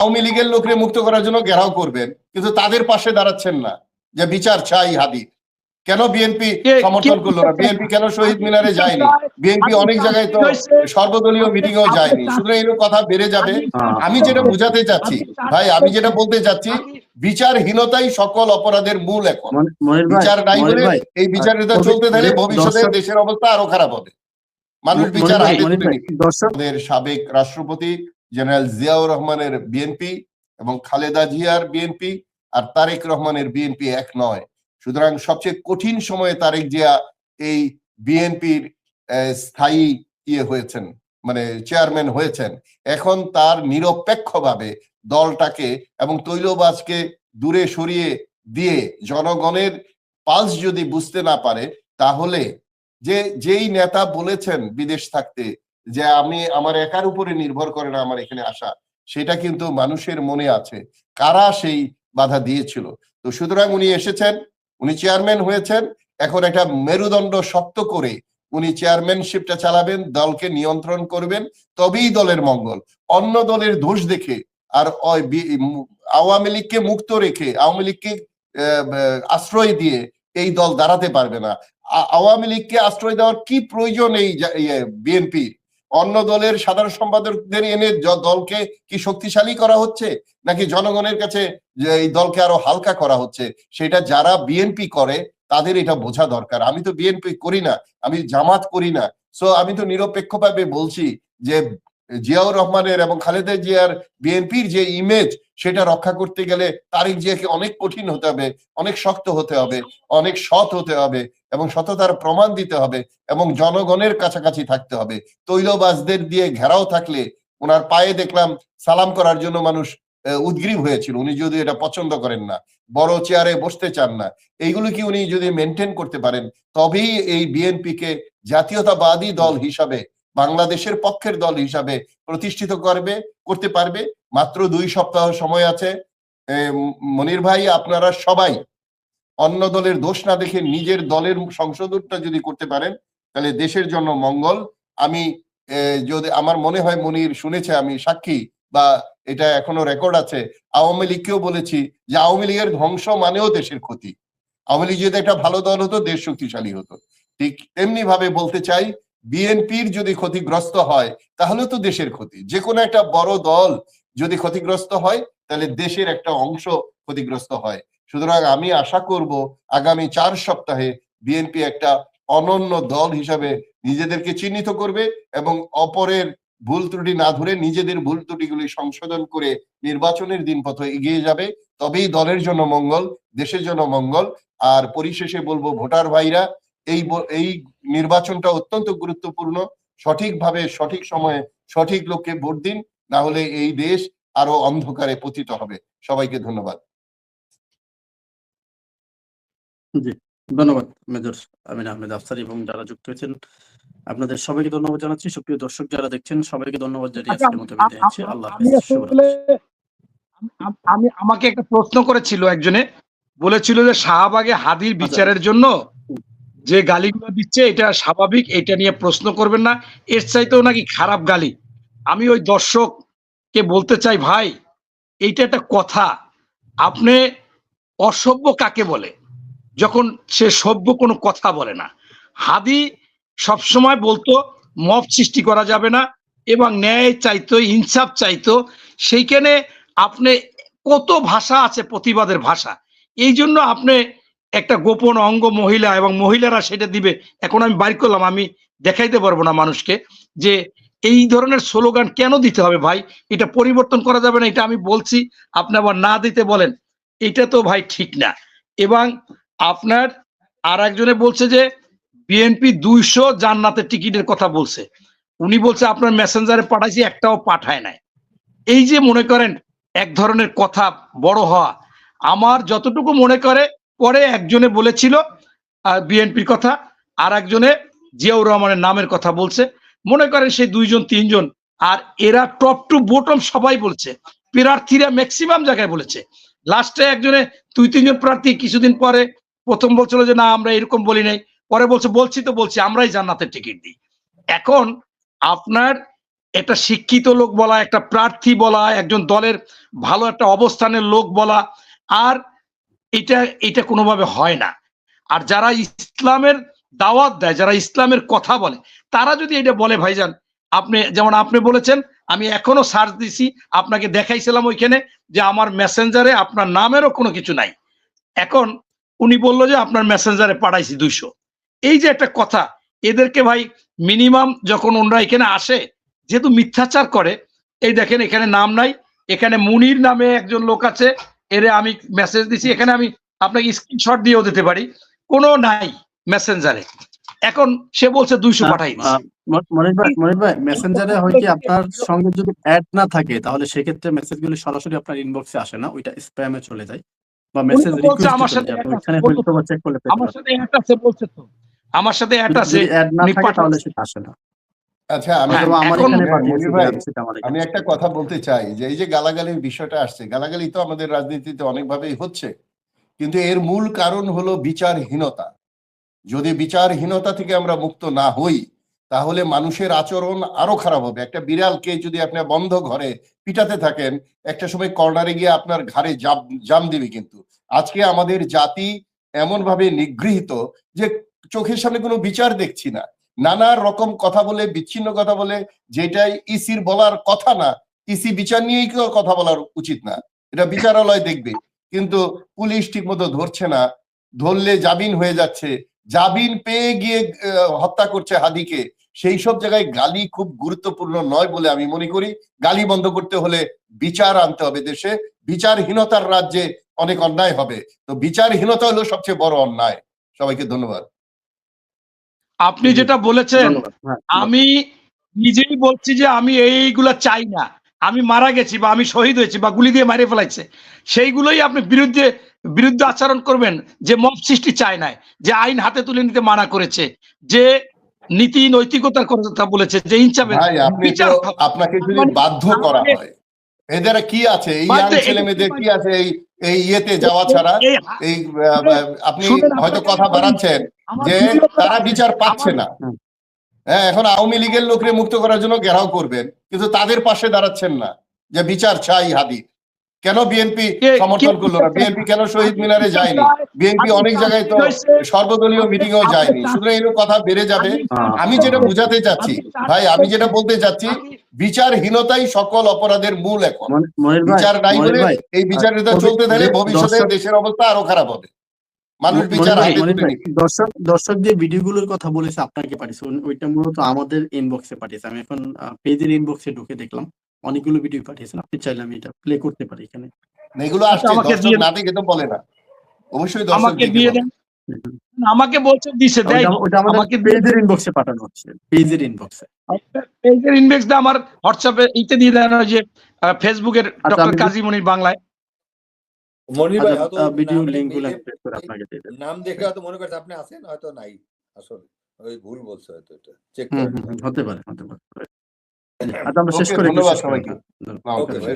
আওয়ামী লীগের লোকরে মুক্ত করার জন্য ঘেরাও করবেন, কিন্তু তাদের পাশে দাঁড়াচ্ছেন না যে বিচার চাই হাদির। কেন বিএনপি সমর্থন করলো না? বিএনপি কেন শহীদ মিনারে যায়নি? বিএনপি অনেক জায়গায় তো সর্বদলীয় মিটিংও যায়নি। সুতরাং এর কথা বেড়ে যাবে। আমি যেটা বুঝাতে চাচ্ছি ভাই, আমি যেটা বলতে চাচ্ছি, বিচারহীনতাই সকল অপরাধের মূল। এখন বিচার নাই বলে এই বিচারহীনতা চলতে থাকলে ভবিষ্যতে দেশের অবস্থা আরো খারাপ হবে। মানুষ বিচার হাতে তুলে নিবে। আমাদের সাবেক রাষ্ট্রপতি জেনারেল জিয়াউর রহমানের বিএনপি এবং খালেদা জিয়ার বিএনপি আর তারেক রহমানের বিএনপি এক নয়। সুতরাং সবচেয়ে কঠিন সময়ে তারেক জিয়া এই বিএনপির স্থায়ী হয়েছেন, মানে চেয়ারম্যান হয়েছেন। এখন তার নিরপেক্ষভাবে দলটাকে এবং তৈলবাজকে দূরে সরিয়ে দিয়ে জনগণের পালস যদি বুঝতে না পারে, তাহলে যেই নেতা বলেছেন বিদেশ থাকতে যে আমি আমার একার উপরে নির্ভর করে না আমার এখানে আসা, সেটা কিন্তু মানুষের মনে আছে কারা সেই বাধা দিয়েছিল। তো সুতরাং উনি এসেছেন, উনি চেয়ারম্যান হয়েছেন, এখন একটা মেরুদণ্ড শক্ত করে উনি চেয়ারম্যানশিপটা চালাবেন, দলকে নিয়ন্ত্রণ করবেন, তবেই দলের মঙ্গল। অন্য দলের দোষ দেখে আর আওয়ামী লীগকে মুক্ত রেখে, আওয়ামী লীগকে আশ্রয় দিয়ে এই দল দাঁড়াতে পারবে না। আওয়ামী লীগকে আশ্রয় দেওয়ার কি প্রয়োজন এই বিএনপি? অন্য দলের সাধারণ সম্পাদকদের এনে দলকে কি শক্তিশালী করা হচ্ছে, নাকি জনগণের কাছে এই দলকে আরো হালকা করা হচ্ছে? সেটা যারা বিএনপি করে তাদের এটা বোঝা দরকার। আমি তো বিএনপি করি না, আমি জামাত করি না, সো আমি তো নিরপেক্ষভাবে বলছি যে জিয়াউর রহমানের এবং খালেদা জিয়ার বিএনপির যে ইমেজ, সেটা রক্ষা করতে গেলে তারেক জিয়াকে অনেক কঠিন হতে হবে, অনেক শক্ত হতে হবে, অনেক সৎ হতে হবে এবং সততার প্রমাণ দিতে হবে এবং জনগণের কাছাকাছি থাকতে হবে। তৈলবাজদের দিয়ে ঘেরাও থাকলে ওনার পায়ে দেখলাম সালাম করার জন্য মানুষ উদ্গ্রীব হয়েছিল, উনি যদি এটা পছন্দ করেন না, বড় চেয়ারে বসতে চান না। এইগুলো কি উনি যদি মেনটেন করতে পারেন, তবেই এই বিএনপিকে জাতীয়তাবাদী দল হিসাবে, বাংলাদেশের পক্ষের দল হিসাবে প্রতিষ্ঠিত করতে পারবে। মাত্র 2 সপ্তাহ সময় আছে। মনির ভাই, আপনারা সবাই অন্য দলের দোষ না দেখে নিজের দলের সংশোধনটা যদি করতে পারেন, তাহলে দেশের জন্য মঙ্গল। আমি যদি আমার মনে হয় মনির শুনেছে, আমি সাক্ষী বা এটা এখনো রেকর্ড আছে, আওয়ামী লীগকেও বলেছি যে আওয়ামী লীগের ধ্বংস মানেও দেশের ক্ষতি। আওয়ামী লীগ যদি একটা ভালো দল হতো, দেশ শক্তিশালী হতো। ঠিক তেমনি ভাবে বলতে চাই, বিএনপির যদি ক্ষতিগ্রস্ত হয় তাহলে তো দেশের ক্ষতি। যে কোনো একটা বড় দল যদি ক্ষতিগ্রস্ত হয়, তাহলে দেশের একটা অংশ ক্ষতিগ্রস্ত হয়। সুতরাং আমি আশা করব আগামী 4 সপ্তাহে বিএনপি একটা অনন্য দল হিসাবে নিজেদেরকে চিহ্নিত করবে এবং অপরের ভুল ত্রুটি না ধরে নিজেদের ভুল ত্রুটিগুলি সংশোধন করে নির্বাচনের দিন পথে এগিয়ে যাবে। তবেই দলের জন্য মঙ্গল, দেশের জন্য মঙ্গল। আর পরিশেষে বলবো, ভোটার ভাইরা, এই নির্বাচনটা অত্যন্ত গুরুত্বপূর্ণ। সঠিকভাবে সঠিক সময়ে সঠিক লোককে ভোট দিন, না হলে এই দেশ আরো অন্ধকারে পতিত হবে। সবাইকে ধন্যবাদ। জি, ধন্যবাদ মেজর আমিন আহমেদ আফসার এবং যারা যুক্ত হয়েছেন আপনাদের সবাইকে ধন্যবাদ জানাচ্ছি। সুপ্রিয় দর্শক যারা দেখছেন সবাইকে ধন্যবাদ জানিয়ে আজকের মতো বিদায় নিচ্ছি। আল্লাহ হাফেজ। আমাকে একটা প্রশ্ন করেছিল একজনে, বলেছিল যে শাহবাগে হাদির বিচারের জন্য যে গালিগুলো দিচ্ছে এটা স্বাভাবিক, এটা নিয়ে প্রশ্ন করবেন না, এর চাইতেও নাকি খারাপ গালি। আমি ওই দর্শককে বলতে চাই, ভাই এইটা একটা কথা, আপনি অসভ্য কাকে বলে যখন সে সভ্য কোনো কথা বলে না? হাদি সবসময় বলতো মব সৃষ্টি করা যাবে না এবং ন্যায় চাইতো, ইনসাফ চাইতো। সেইখানে আপনি কত ভাষা আছে, প্রতিবাদের ভাষা। এই জন্য আপনি একটা গোপন অঙ্গ মহিলা এবং মহিলারা সেটা দিবে। এখন আমি বাইর করলাম, আমি দেখাইতে পারবো না মানুষকে যে এই ধরনের স্লোগান কেন দিতে হবে ভাই, এটা পরিবর্তন করা যাবে না, এটা আমি বলছি, আপনি আবার না দিতে বলেন, এটা তো ভাই ঠিক না। এবং আপনার আর একজনে বলছে যে বিএনপি 200 জান্নাতের টিকিটের কথা বলছে, উনি বলছে আপনার মেসেঞ্জারে পাঠাইছি, একটাও পাঠায় নাই। এই যে মনে করেন এক ধরনের কথা বড় হওয়া, আমার যতটুকু মনে করে, পরে একজনে বলেছিল বিএনপির কথা, আর একজনে জিয়াউর রহমানের নামের কথা বলছে, মনে করেন সেই 2 জন 3 জন, আর এরা টপ টু বটম সবাই বলছে, প্রার্থীরা ম্যাক্সিমাম জায়গায় বলেছে। লাস্টে একজনে 2-3 জন প্রার্থী কিছুদিন পরে প্রথম বলছিল যে না আমরা এরকম বলি নাই, পরে বলছি আমরাই জান্নাতের টিকিট দিই। এখন আপনার একটা শিক্ষিত লোক বলা, একটা প্রার্থী বলা, একজন দলের ভালো একটা অবস্থানের লোক বলা, আর এটা কোনোভাবে হয় না। আর যারা ইসলামের দাওয়াত দেয়, যারা ইসলামের কথা বলে, তারা যদি এটা বলে, ভাইজান আপনি যেমন আপনি বলেছেন, আমি এখনো সার্চ দিছি, আপনাকে দেখাইছিলাম ওইখানে যে আমার মেসেঞ্জারে আপনার নামেরও কোনো কিছু নাই। এখন উনি বললো যে আপনার মেসেঞ্জারে পাঠাইছি 200। এই যে একটা কথা, এদেরকে ভাই মিনিমাম যখন ওনারা এখানে আসে, যেহেতু মিথ্যাচার করে, এই দেখেন এখানে নাম নাই, এখানে মুনির নামে একজন লোক আছে, এর আমি মেসেজ দিছি, এখানে আমি আপনাকে স্ক্রিনশট দিয়েও দিতে পারি, কোনো নাই মেসেঞ্জারে। এখন সে বলছে 200 পাঠাই দিছি। মনির ভাই মেসেঞ্জারে হয় কি, আপনার সঙ্গে যদি অ্যাড না থাকে তাহলে সেক্ষেত্রে মেসেজগুলো সরাসরি আপনার ইনবক্সে আসে না, ওইটা স্প্যামে চলে যায় বা মেসেজ রিকোয়েস্ট আমার চলে সাথে যায়। আপনি ওখানে হয়তো বা চেক করলে পেতে আমার পারেন। সাথে অ্যাড আছে বলছে তো, আমার সাথে অ্যাড আছে, যদি অ্যাড না উনি থাকে তাহলে পাঠাচ্ছে। সেটা আসে না। আচ্ছা, আমি হয়তো আমার এখন এখানে হ্যাঁ, পাঠিয়েছি, মনির ভাই, সেটা আমার আমি এখানে। একটা কথা বলতে চাই যে এই যে গালাগালির বিষয়টা আসছে, গালাগালি তো আমাদের রাজনীতিতে অনেকভাবেই হচ্ছে, কিন্তু এর মূল কারণ হলো বিচারহীনতা। যদি বিচারহীনতা থেকে আমরা মুক্ত না হই, তাহলে মানুষের আচরণ আরো খারাপ হবে। একটা বিড়ালকে যদি আপনি বন্ধ ঘরে পিটাতে থাকেন, একটা সময় কর্নারে গিয়ে আপনার ঘাড়ে জাম দিবে। কিন্তু আজকে আমাদের জাতি এমন ভাবে নিগৃহীত যে চোখের সামনে কোনো বিচার দেখছি না, নানা রকম কথা বলে, বিচ্ছিন্ন কথা বলে, যেটাই ইসির বলার কথা না, ইসি বিচার নিয়েই কথা বলার উচিত না, এটা বিচারালয় দেখবে। কিন্তু পুলিশ ঠিক মতো ধরছে না, ধরলে জামিন হয়ে যাচ্ছে, জামিন পেয়ে গিয়ে হত্যা করছে হাদিকে। সেই সব জায়গায় গালি খুব গুরুত্বপূর্ণ নয় বলে আমি মনে করি। গালি বন্ধ করতে হলে বিচার আনতে হবে দেশে। বিচারহীনতার রাজ্যে অনেক অন্যায় হবে, তো বিচারহীনতা হলো সবচেয়ে বড় অন্যায়। সবাইকে ধন্যবাদ। আপনি যেটা বলেছেন, ধন্যবাদ। হ্যাঁ, আমি নিজেই বলছি যে আমি এইগুলা চাই না। আমি মারা গেছি বা আমি শহীদ হয়েছি বা গুলি দিয়ে মারে ফেলাইছে, সেইগুলোই আপনি বিরুদ্ধে আচরণ করবেন। যে মব সৃষ্টি চায় না, যে আইন হাতে তুলে নিতে মানা করেছে, যে নীতি নৈতিকতার কথা বলেছে, যে ইনসাফের ভাই, আপনি তো, বিচার হবে। আপনাকে যদি মানে বাধ্য করা হয়, এদের কি আছে, এই ইয়াং ছেলে মেয়েদের কি আছে এই ইয়েতে যাওয়া ছাড়া? এই আপনি শুনেন, হয়তো আপনাকে কথা আমি বলি, বাড়াচ্ছেন আমার যে ভিডিও করা তারা আছে, বিচার পাচ্ছে আমার না। হ্যাঁ, এখন আওয়ামী লীগের লোকরে মুক্ত করার জন্য ঘেরাও করবেন, কিন্তু তাদের পাশে দাঁড়াচ্ছেন না যে বিচার চাই হাদি। কেন বিএনপি সমর্থন করলো না? বিএনপি কেন শহীদ মিনারে যায়নি? বিএনপি অনেক জায়গায় তো সর্বদলীয় মিটিংও যায়নি। সুতরাং এর কথা বেড়ে যাবে। আমি যেটা বুঝাতে চাচ্ছি ভাই, আমি যেটা বলতে চাচ্ছি, বিচারহীনতাই সকল অপরাধের মূল। এখন মনির ভাই, বিচার নাই মনির বলে ভাই, এই বিচারটা চলতে থাকলে ভবিষ্যতে দেশের অবস্থা আরো খারাপ হবে। মানুষ বিচার হাতে তুলে নিবে। দর্শক যে ভিডিওগুলোর কথা বলেছে আপনাকে পাঠিয়েছে, ওইটা মূলত আমাদের ইনবক্সে পাঠিয়েছে। আমি এখন পেজের ইনবক্সে ঢুকে দেখলাম অনেকগুলো ভিডিও পাঠিয়েছেন। আপনি চাইলে আমি এটা প্লে করতে পারি এখানে। এগুলো আসছে, দর্শক না দেখে তো বলে না, অবশ্যই দর্শক আমাকে দেখে দিয়ে বলে। দেন, আমাকে বলছে দিছে দেয়, ওটা আমাদের পেজের ইনবক্সে পাঠানো হচ্ছে, পেজের ইনবক্সে। পেজের ইনবক্সটা আমার হোয়াটসঅ্যাপে ইতে দিয়ে দেন, ওই যে ফেসবুকের ডক্টর কাজী মনির বাংলায়। মনির ভাই হয়তো ভিডিও লিংকগুলো প্রেস করে আপনাকে দিয়ে দেব। নাম দেখে হয়তো মনে করছে আপনি আছেন, হয়তো নাই, আসলে ওই ভুল বলছে হয়তো, এটা চেক করেন। হতে পারে। আচ্ছা, আমরা শেষ করে ধন্যবাদ সবাইকে। ওকে ভাই।